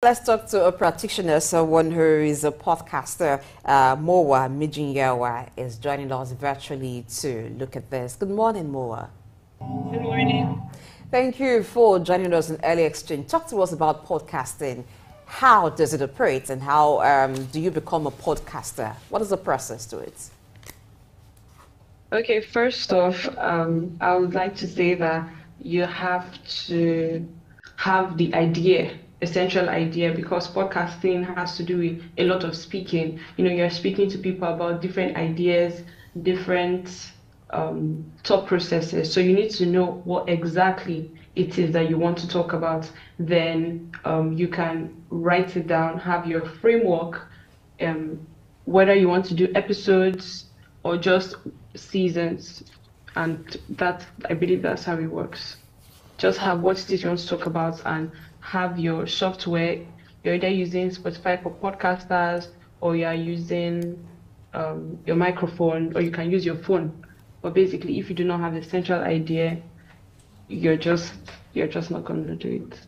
Let's talk to a practitioner, someone who is a podcaster. Mowa Mijinyawa is joining us virtually to look at this. Good morning, Mowa. Good morning. Thank you for joining us in early exchange. Talk to us about podcasting. How does it operate and how do you become a podcaster? What is the process to it? Okay, first off, I would like to say that you have to have the idea, essential idea, because podcasting has to do with a lot of speaking. You're speaking to people about different ideas, different thought processes. So you need to know what exactly it is that you want to talk about. Then you can write it down, have your framework, whether you want to do episodes or just seasons. And that, I believe that's how it works. Just have what it is you want to talk about and have your software. You're either using Spotify for podcasters or you are using your microphone, or you can use your phone. But basically, if you do not have a central idea, you're just not going to do it.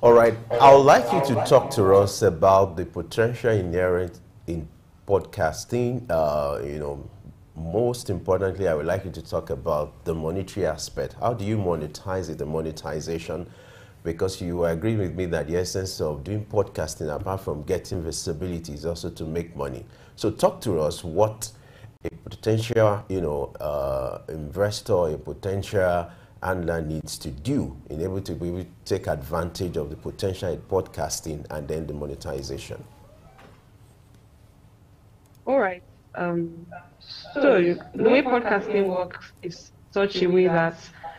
All right. I would like you to talk to us about the potential inherent in podcasting. Most importantly, I would like you to talk about the monetary aspect. How do you monetize it, the monetization? Because you agree with me that the essence of doing podcasting, apart from getting visibility, is also to make money. So talk to us what a potential, investor, a potential handler needs to do in able to be able to take advantage of the potential in podcasting and then the monetization. All right. So the way podcasting works is such a way that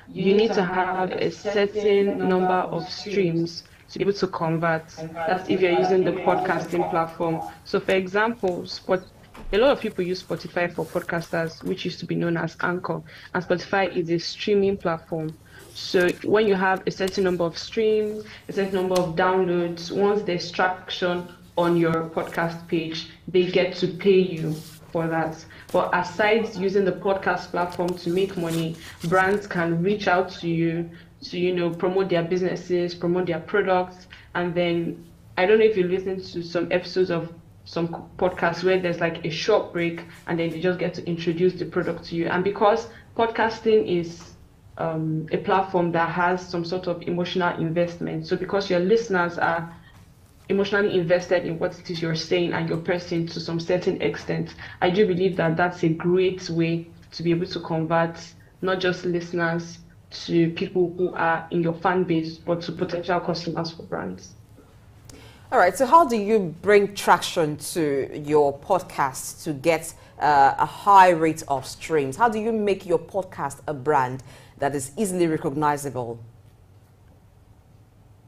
you need to have a certain number of streams to be able to convert. That's if you're using the podcasting platform. So for example, a lot of people use Spotify for podcasters, which used to be known as Anchor. And Spotify is a streaming platform. So when you have a certain number of streams, a certain number of downloads, once there's traction on your podcast page, they get to pay you for that. But aside using the podcast platform to make money, brands can reach out to you to, promote their businesses, promote their products. And then, I don't know if you listen to some episodes of some podcasts where there's like a short break and then they just get to introduce the product to you. And because podcasting is a platform that has some sort of emotional investment, so because your listeners are emotionally invested in what it is you're saying and your person to some certain extent, I do believe that that's a great way to be able to convert not just listeners to people who are in your fan base, but to potential customers for brands. All right, so how do you bring traction to your podcast to get a high rate of streams? How do you make your podcast a brand that is easily recognizable?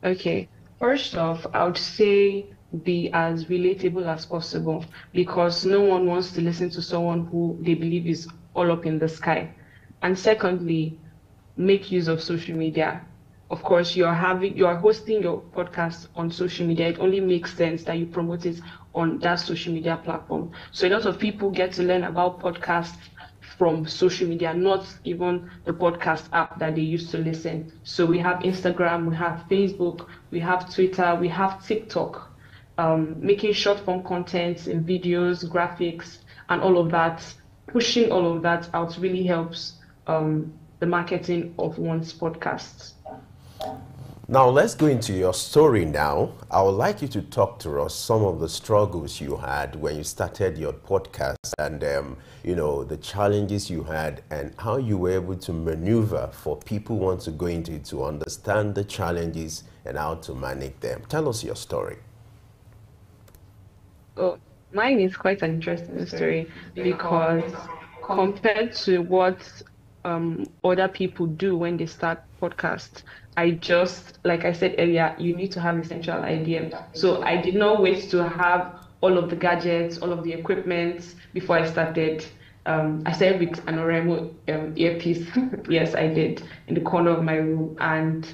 Okay. First off, I would say be as relatable as possible, because no one wants to listen to someone who they believe is all up in the sky. And secondly, make use of social media. Of course, you are hosting your podcast on social media. It only makes sense that you promote it on that social media platform. So a lot of people get to learn about podcasts from social media, not even the podcast app that they used to listen. So we have Instagram, we have Facebook, we have Twitter, we have TikTok, making short form content in videos, graphics, and all of that. Pushing all of that out really helps the marketing of one's podcasts. Now let's go into your story now. I would like you to talk to us some of the struggles you had when you started your podcast and the challenges you had and how you were able to maneuver for people who want to go into it to understand the challenges and how to manage them. Tell us your story. Oh, mine is quite an interesting story because compared to what other people do when they start podcasts, like I said earlier, you need to have an essential idea. So I did not wait to have all of the gadgets, all of the equipment before I started. I started with an Oremo earpiece. Yes, I did, in the corner of my room. And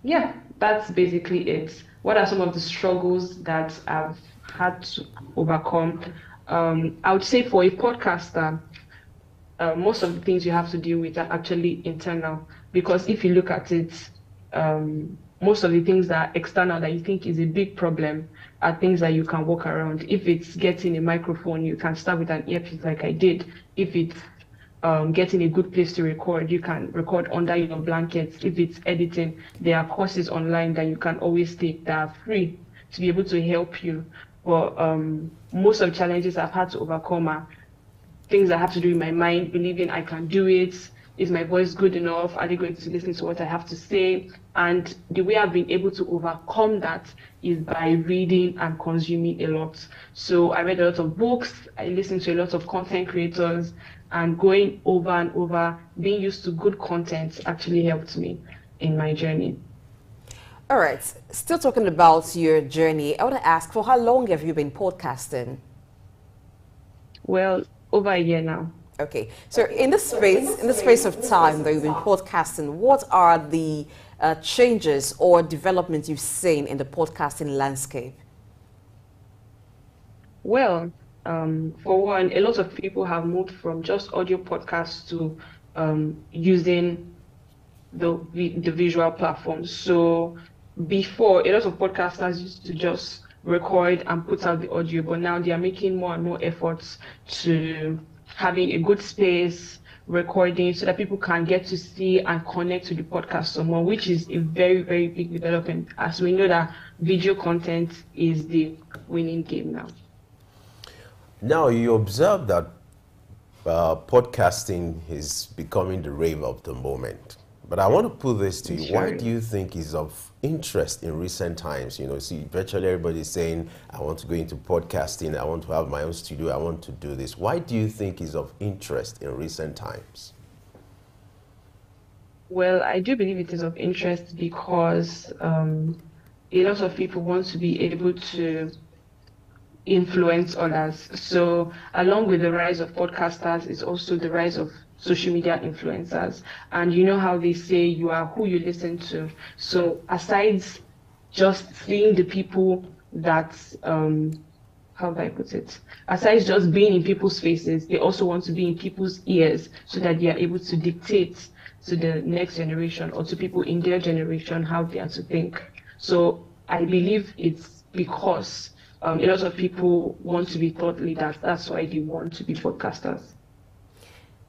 yeah, that's basically it. What are some of the struggles that I've had to overcome? I would say for a podcaster, most of the things you have to deal with are actually internal, because if you look at it, most of the things that are external that you think is a big problem are things that you can work around. If it's getting a microphone, you can start with an earpiece like I did. If it's getting a good place to record, you can record under your blankets. If it's editing, there are courses online that you can always take that are free to be able to help you. But most of the challenges I've had to overcome are things that have to do with my mind, believing I can do it. Is my voice good enough? Are they going to listen to what I have to say? And the way I've been able to overcome that is by reading and consuming a lot. So I read a lot of books, I listened to a lot of content creators, and going over and over, being used to good content actually helped me in my journey. All right, still talking about your journey, I want to ask, for how long have you been podcasting? Well, over a year now. Okay, so in this space of time that you've been podcasting, what are the changes or developments you've seen in the podcasting landscape? Well, for one, a lot of people have moved from just audio podcasts to using the visual platforms. So before, a lot of podcasters used to just record and put out the audio, but now they are making more and more efforts to having a good space, recording, so that people can get to see and connect to the podcast some more, which is a very, very big development, as we know that video content is the winning game now. Now, you observe that podcasting is becoming the rave of the moment. But I want to put this to you. Sure. Why do you think is of interest in recent times? You know, see, virtually everybody is saying, I want to go into podcasting, I want to have my own studio, I want to do this. Why do you think is of interest in recent times? Well, I do believe it is of interest because a lot of people want to be able to influence others. So along with the rise of podcasters is also the rise of social media influencers. And you know how they say you are who you listen to. So aside just seeing the people that, how do I put it? Aside just being in people's faces, they also want to be in people's ears so that they are able to dictate to the next generation or to people in their generation how they are to think. So I believe it's because a lot of people want to be thought leaders. That's why they want to be podcasters.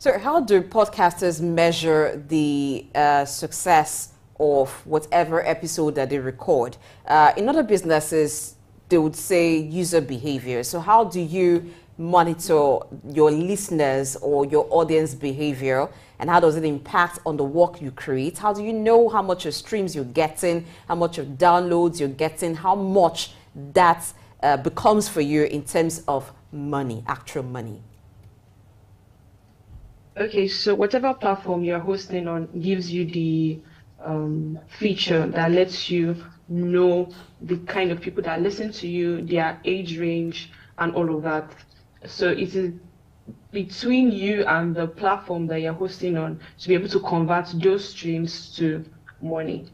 So how do podcasters measure the success of whatever episode that they record? In other businesses, they would say user behavior. So how do you monitor your listeners or your audience behavior, and how does it impact on the work you create? How do you know how much of streams you're getting, how much of downloads you're getting, how much that becomes for you in terms of money, actual money? Okay, so whatever platform you're hosting on gives you the feature that lets you know the kind of people that listen to you, their age range, and all of that. So it is between you and the platform that you're hosting on to be able to convert those streams to money.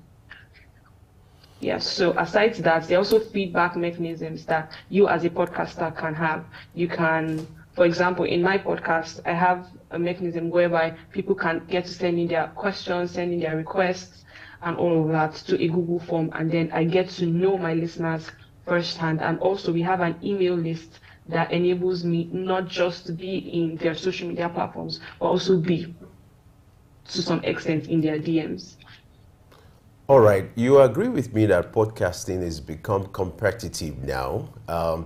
Yes, so aside that, there are also feedback mechanisms that you as a podcaster can have. You can, for example, in my podcast, I have a mechanism whereby people can get to send in their questions, send in their requests, and all of that to a Google form. And then I get to know my listeners firsthand. And also we have an email list that enables me not just to be in their social media platforms, but also be, to some extent, in their DMs. All right, you agree with me that podcasting has become competitive now.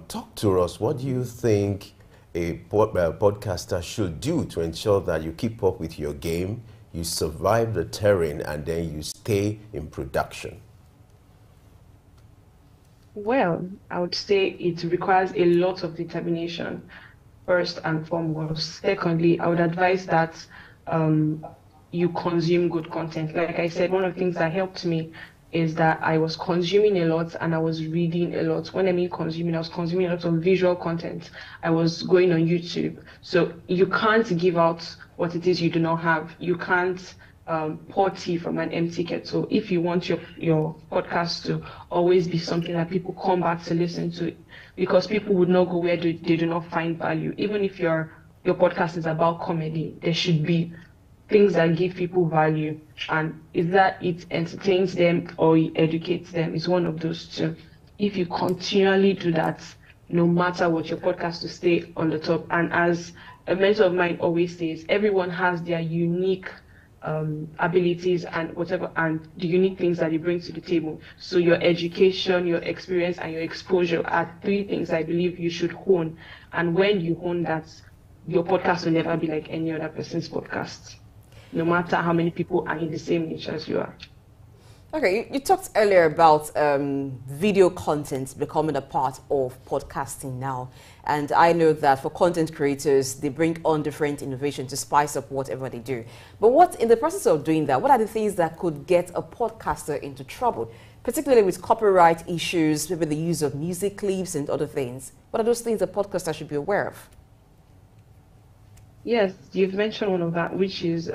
Talk to us. What do you think a podcaster should do to ensure that you keep up with your game, you survive the terrain, and then you stay in production? Well, I would say it requires a lot of determination, first and foremost. Secondly, I would advise that you consume good content. Like I said, one of the things that helped me is that I was consuming a lot and I was reading a lot. When I mean consuming, I was consuming a lot of visual content. I was going on YouTube. So you can't give out what it is you do not have. You can't pour tea from an empty kettle. If you want your podcast to always be something that people come back to listen to, because people would not go where they do not find value. Even if your podcast is about comedy, there should be things that give people value, and is that it entertains them or it educates them. It's one of those two. If you continually do that, no matter what, your podcast will stay on the top. And as a mentor of mine always says, everyone has their unique abilities and whatever, and the unique things that they bring to the table. So your education, your experience, and your exposure are three things I believe you should hone. And when you hone that, your podcast will never be like any other person's podcast, no matter how many people are in the same niche as you are. Okay, you talked earlier about video content becoming a part of podcasting now. And I know that for content creators, they bring on different innovation to spice up whatever they do. But what, in the process of doing that, what are the things that could get a podcaster into trouble, particularly with copyright issues, maybe the use of music clips and other things? What are those things a podcaster should be aware of? Yes, you've mentioned one of that, which is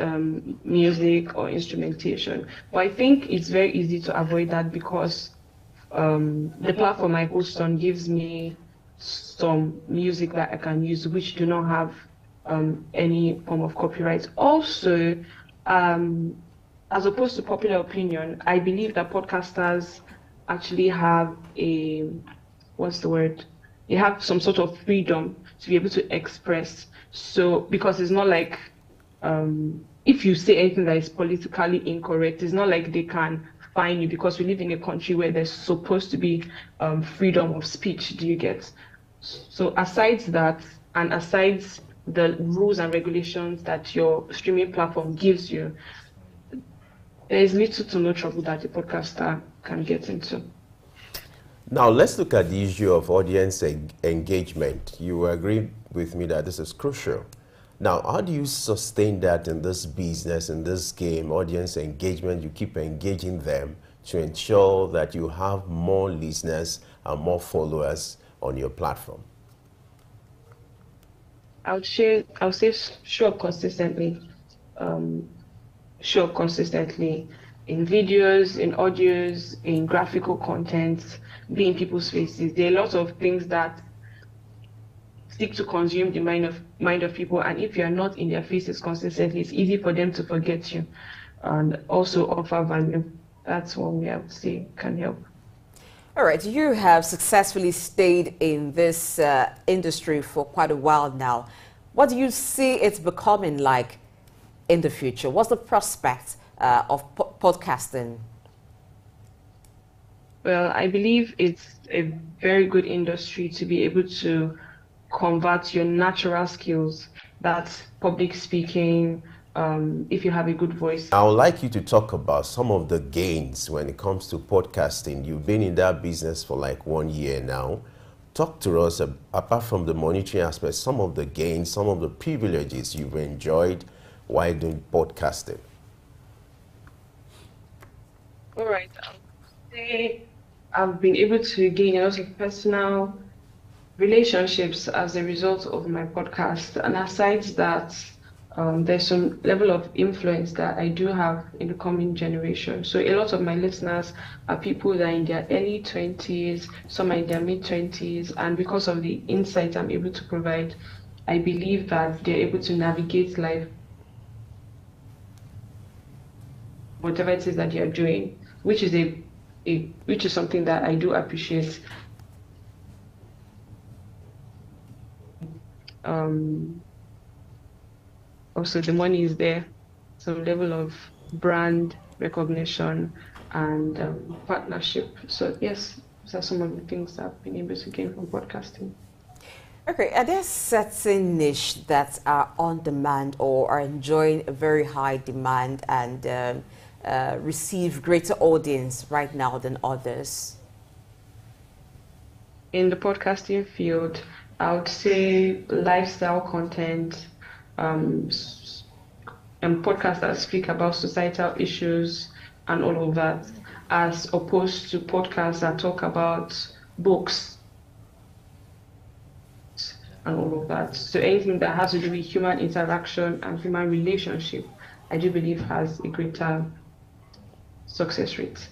music or instrumentation. But I think it's very easy to avoid that because the platform I host on gives me some music that I can use, which do not have any form of copyright. Also, as opposed to popular opinion, I believe that podcasters actually have They have some sort of freedom to be able to express. So, because it's not like, if you say anything that is politically incorrect, it's not like they can fine you, because we live in a country where there's supposed to be freedom of speech, do you get? So aside that, and aside the rules and regulations that your streaming platform gives you, there is little to no trouble that a podcaster can get into. Now, let's look at the issue of audience engagement. You agree with me that this is crucial. Now, how do you sustain that in this business, in this game, audience engagement? You keep engaging them to ensure that you have more listeners and more followers on your platform. I would say show up consistently. Show up consistently in videos, in audios, in graphical content, be in people's faces. There are a lot of things that seek to consume the mind of people, and if you are not in their faces consistently, it's easy for them to forget you, and also offer value. That's one way I would say can help. All right, you have successfully stayed in this industry for quite a while now. What do you see it's becoming like in the future? What's the prospect of podcasting? Well, I believe it's a very good industry to be able to convert your natural skills, that's public speaking, if you have a good voice. I would like you to talk about some of the gains when it comes to podcasting. You've been in that business for like 1 year now. Talk to us, apart from the monetary aspect, some of the gains, some of the privileges you've enjoyed while doing podcasting. All right, I'll say I've been able to gain a lot of personal relationships as a result of my podcast. And aside that, there's some level of influence that I do have in the coming generation. So a lot of my listeners are people that are in their early 20s, some are in their mid 20s, and because of the insight I'm able to provide, I believe that they're able to navigate life, whatever it is that they are doing, which is something that I do appreciate. Also, the money is there, some level of brand recognition and partnership. So yes, those are some of the things that I've been able to gain from podcasting. Okay, are there certain niche that are on demand or are enjoying a very high demand and receive greater audience right now than others? In the podcasting field, I would say lifestyle content, and podcasts that speak about societal issues and all of that, as opposed to podcasts that talk about books and all of that. So anything that has to do with human interaction and human relationship, I do believe has a greater success rate.